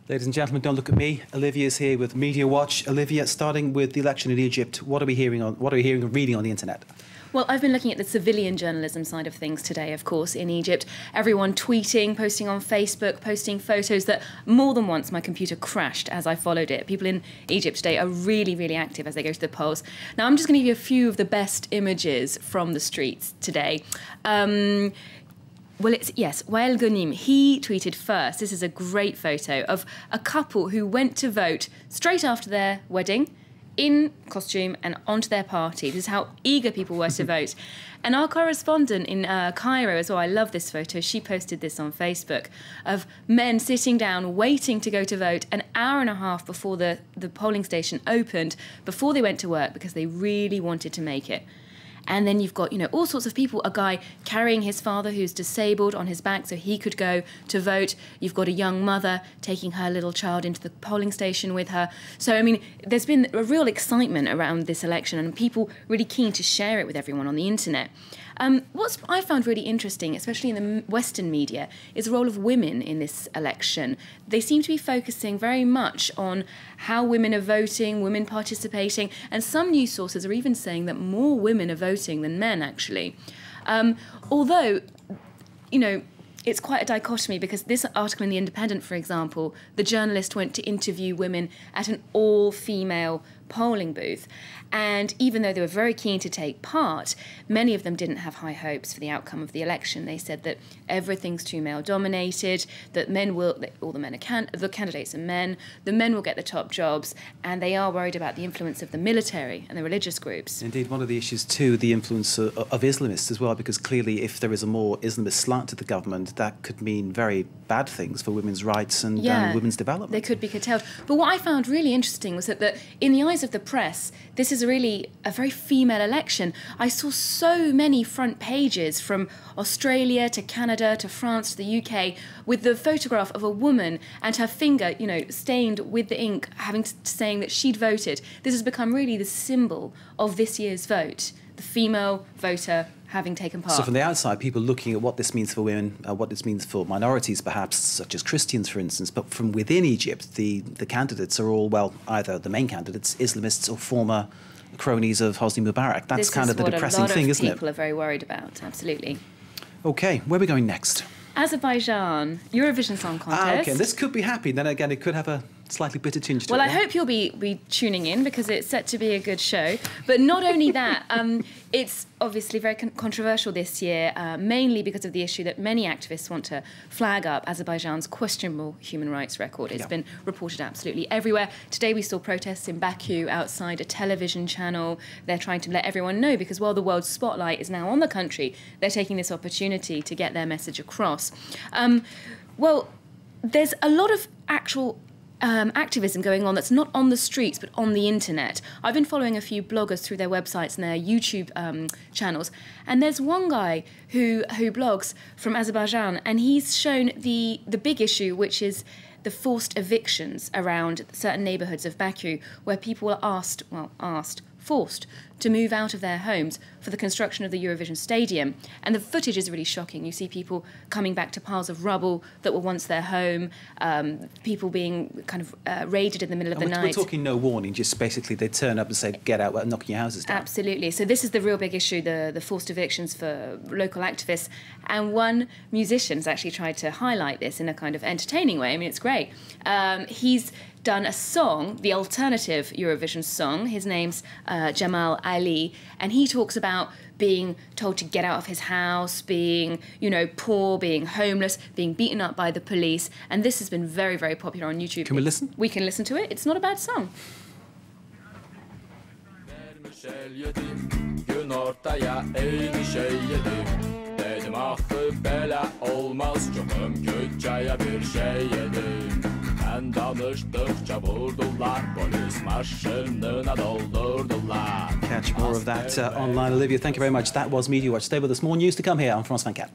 Ladies and gentlemen, don't look at me. Olivia's here with Media Watch. Olivia, starting with the election in Egypt, what are we hearing and reading on the internet? Well, I've been looking at the civilian journalism side of things today, of course, in Egypt. Everyone tweeting, posting on Facebook, posting photos that more than once my computer crashed as I followed it. People in Egypt today are really, really active as they go to the polls. Now, I'm just going to give you a few of the best images from the streets today. Well, Wael Ghonim, he tweeted first. This is a great photo of a couple who went to vote straight after their wedding, in costume and onto their party. This is how eager people were to vote. And our correspondent in Cairo as well, I love this photo, she posted this on Facebook, of men sitting down waiting to go to vote an hour and a half before the polling station opened, before they went to work, because they really wanted to make it. And then you've got, all sorts of people, a guy carrying his father who's disabled on his back so he could go to vote. You've got a young mother taking her little child into the polling station with her. So, I mean, there's been a real excitement around this election and people really keen to share it with everyone on the internet. What I found really interesting, especially in the Western media, is the role of women in this election. They seem to be focusing very much on how women are voting, women participating, and some news sources are even saying that more women are voting than men, actually. Although, it's quite a dichotomy, because this article in The Independent, for example, the journalist went to interview women at an all-female polling booth. And even though they were very keen to take part, many of them didn't have high hopes for the outcome of the election. They said that everything's too male-dominated, that the candidates are men, the men will get the top jobs, and they are worried about the influence of the military and the religious groups. Indeed, one of the issues too, the influence of Islamists as well, because clearly if there is a more Islamist slant to the government, that could mean very bad things for women's rights and women's development. They could be curtailed. But what I found really interesting was that in the eyes of the press, this is really a very female election. I saw so many front pages from Australia to Canada to France to the UK with the photograph of a woman and her finger, stained with the ink, saying that she'd voted. This has become really the symbol of this year's vote, the female voter having taken part. So from the outside, people looking at what this means for women, what this means for minorities perhaps, such as Christians, for instance, but from within Egypt, the candidates are all, well, either the main candidates, Islamists or former cronies of Hosni Mubarak. That's kind of the depressing thing, isn't it? This is what a lot of people are very worried about, absolutely. OK, where are we going next? Azerbaijan, Eurovision Song Contest. OK, this could be happy. Then again, it could have a slightly bitter tinge to it. Well, I hope you'll be tuning in, because it's set to be a good show. But not only that, it's obviously very controversial this year, mainly because of the issue that many activists want to flag up Azerbaijan's questionable human rights record. It's been reported absolutely everywhere. Today we saw protests in Baku outside a television channel. They're trying to let everyone know, because while the world's spotlight is now on the country, they're taking this opportunity to get their message across. Well, there's a lot of actual activism going on that's not on the streets but on the internet. I've been following a few bloggers through their websites and their YouTube channels, and there's one guy who blogs from Azerbaijan, and he's shown the big issue, which is the forced evictions around certain neighbourhoods of Baku, where people are forced to move out of their homes for the construction of the Eurovision Stadium. And the footage is really shocking. You see people coming back to piles of rubble that were once their home, people being kind of raided in the middle of the night. We're talking no warning, just basically they turn up and say, get out, we're knocking your houses down. Absolutely. So this is the real big issue, the forced evictions for local activists. And one musician has actually tried to highlight this in a kind of entertaining way. I mean, it's great. He's done a song, the alternative Eurovision song. His name's Jamal Ali, and he talks about being told to get out of his house, being, poor, being homeless, being beaten up by the police. And this has been very, very popular on YouTube. Can we listen? We can listen to it. It's not a bad song. Catch more of that online. Olivia, thank you very much. That was Media Watch. Stay with us. More news to come here on France 24.